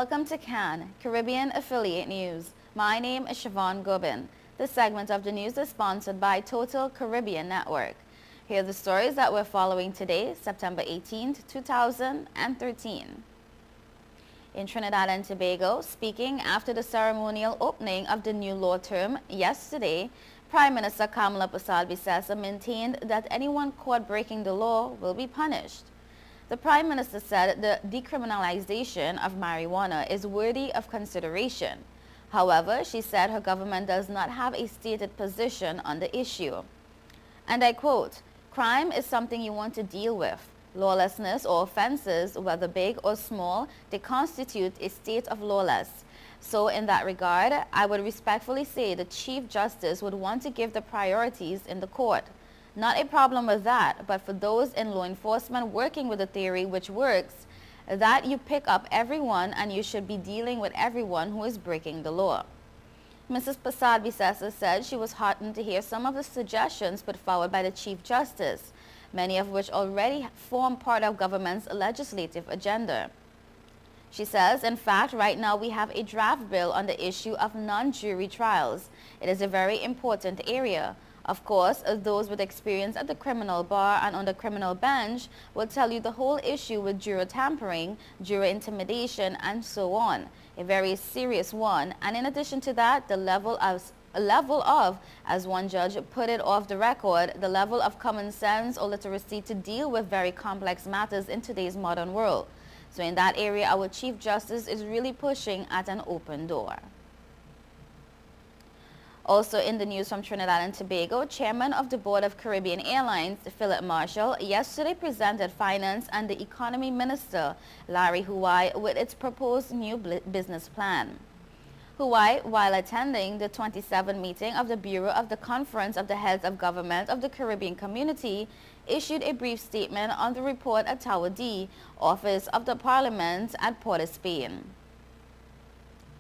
Welcome to CAN, Caribbean Affiliate News. My name is Siobhan Gobin. This segment of the news is sponsored by Total Caribbean Network. Here are the stories that we're following today, September 18th, 2013. In Trinidad and Tobago, speaking after the ceremonial opening of the new law term yesterday, Prime Minister Kamala Persad-Bissessar maintained that anyone caught breaking the law will be punished. The Prime Minister said the decriminalization of marijuana is worthy of consideration. However, she said her government does not have a stated position on the issue. And I quote, "Crime is something you want to deal with. Lawlessness or offenses, whether big or small, they constitute a state of lawless. So in that regard, I would respectfully say the Chief Justice would want to give the priorities in the court. Not a problem with that, but for those in law enforcement working with a theory which works, that you pick up everyone and you should be dealing with everyone who is breaking the law." Mrs. Persad-Bissessar said she was heartened to hear some of the suggestions put forward by the Chief Justice, many of which already form part of government's legislative agenda. She says, in fact, right now we have a draft bill on the issue of non-jury trials. It is a very important area. Of course, those with experience at the criminal bar and on the criminal bench will tell you the whole issue with juror tampering, juror intimidation, and so on. A very serious one. And in addition to that, the level of, as one judge put it off the record, the level of common sense or literacy to deal with very complex matters in today's modern world. So in that area, our Chief Justice is really pushing at an open door. Also in the news from Trinidad and Tobago, Chairman of the Board of Caribbean Airlines, Philip Marshall, yesterday presented Finance and the Economy Minister, Larry Huwai, with its proposed new business plan. Huwai, while attending the 27th meeting of the Bureau of the Conference of the Heads of Government of the Caribbean Community, issued a brief statement on the report at Tower D, Office of the Parliament at Port of Spain.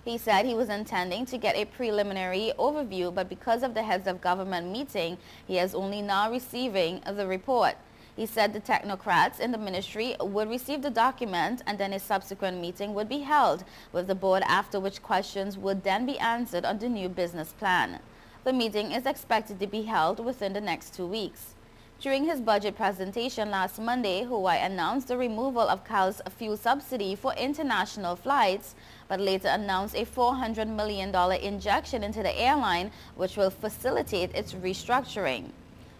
He said he was intending to get a preliminary overview, but because of the heads of government meeting, he is only now receiving the report. He said the technocrats in the ministry would receive the document and then a subsequent meeting would be held with the board, after which questions would then be answered on the new business plan. The meeting is expected to be held within the next 2 weeks. During his budget presentation last Monday, Huwai announced the removal of CAL's fuel subsidy for international flights, but later announced a $400 million injection into the airline, which will facilitate its restructuring.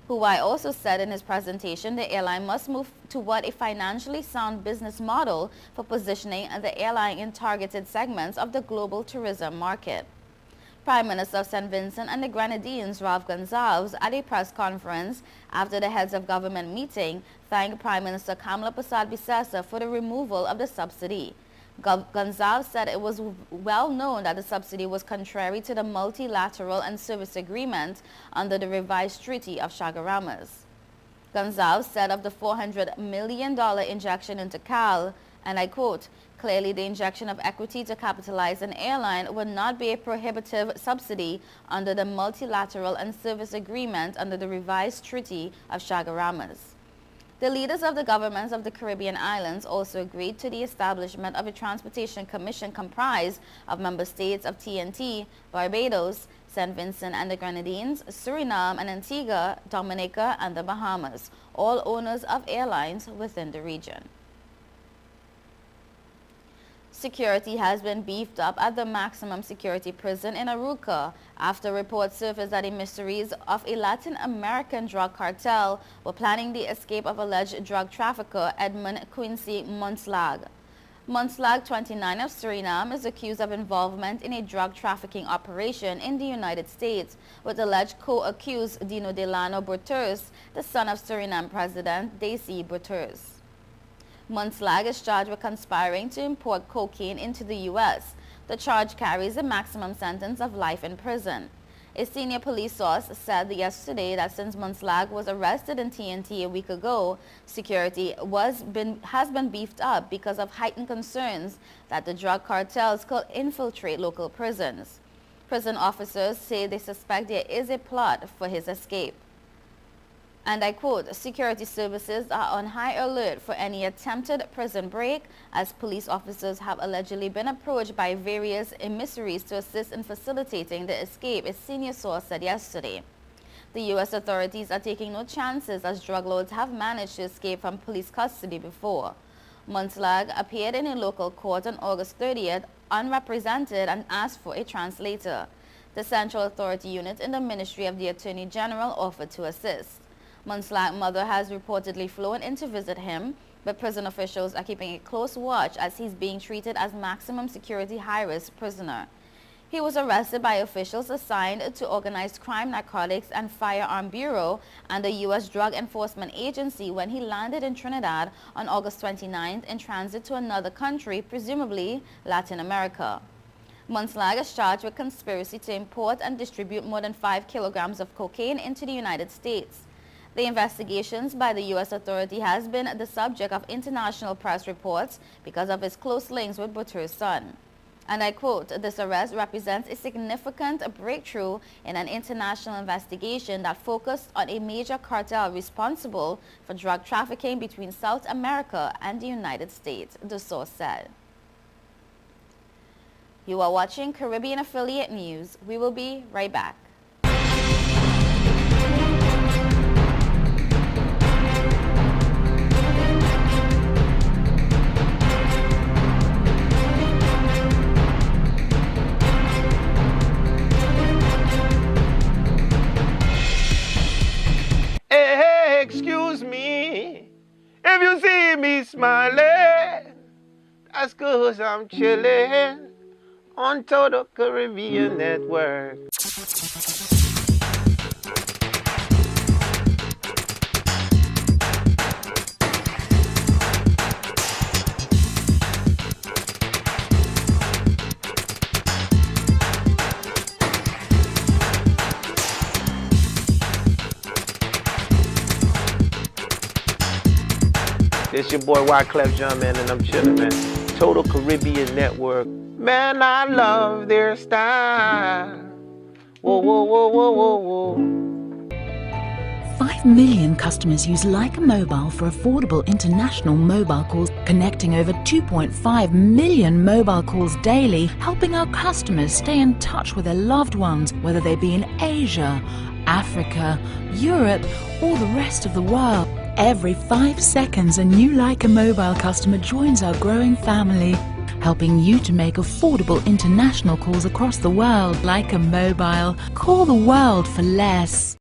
Huwai also said in his presentation the airline must move toward a financially sound business model for positioning the airline in targeted segments of the global tourism market. Prime Minister of St. Vincent and the Grenadines, Ralph Gonsalves, at a press conference after the heads of government meeting, thanked Prime Minister Kamala Persad-Bissessar for the removal of the subsidy. Gonsalves said it was well known that the subsidy was contrary to the multilateral and service agreement under the revised Treaty of Chaguaramas. Gonsalves said of the $400 million injection into CAL, and I quote, "Clearly the injection of equity to capitalize an airline would not be a prohibitive subsidy under the multilateral and service agreement under the revised Treaty of Chaguaramas." The leaders of the governments of the Caribbean islands also agreed to the establishment of a transportation commission comprised of member states of TNT, Barbados, St. Vincent and the Grenadines, Suriname and Antigua, Dominica and the Bahamas, all owners of airlines within the region. Security has been beefed up at the maximum security prison in Arouca after reports surfaced that the mysteries of a Latin American drug cartel were planning the escape of alleged drug trafficker Edmund Quincy Monslag. Monslag, 29, of Suriname, is accused of involvement in a drug trafficking operation in the United States with alleged co-accused Dino Delano Boters, the son of Suriname President Desi Boters. Monslag is charged with conspiring to import cocaine into the U.S. The charge carries a maximum sentence of life in prison. A senior police source said yesterday that since Monslag was arrested in TNT a week ago, security has been beefed up because of heightened concerns that the drug cartels could infiltrate local prisons. Prison officers say they suspect there is a plot for his escape. And I quote, security services are on high alert for any attempted prison break, as police officers have allegedly been approached by various emissaries to assist in facilitating the escape, a senior source said yesterday. The U.S. authorities are taking no chances, as drug lords have managed to escape from police custody before. Monslag appeared in a local court on August 30th, unrepresented, and asked for a translator. The Central Authority unit in the Ministry of the Attorney General offered to assist. Monslag's mother has reportedly flown in to visit him, but prison officials are keeping a close watch as he's being treated as maximum security high-risk prisoner. He was arrested by officials assigned to Organized Crime, Narcotics, and Firearm Bureau and the U.S. Drug Enforcement Agency when he landed in Trinidad on August 29th in transit to another country, presumably Latin America. Monslag is charged with conspiracy to import and distribute more than 5 kilograms of cocaine into the United States. The investigations by the U.S. authority has been the subject of international press reports because of his close links with Bouter's son. And I quote, this arrest represents a significant breakthrough in an international investigation that focused on a major cartel responsible for drug trafficking between South America and the United States, the source said. You are watching Caribbean Affiliate News. We will be right back. Excuse me, if you see me smiling, that's 'cause I'm chilling on Total Caribbean Network. It's your boy Wyclef Jean, and I'm chillin', man. Total Caribbean Network. Man, I love their style. Whoa, whoa, whoa, whoa, whoa, whoa. 5 million customers use Leica Mobile for affordable international mobile calls, connecting over 2.5 million mobile calls daily, helping our customers stay in touch with their loved ones, whether they be in Asia, Africa, Europe, or the rest of the world. Every 5 seconds, a new Leica Mobile customer joins our growing family, helping you to make affordable international calls across the world. Leica Mobile. Call the world for less.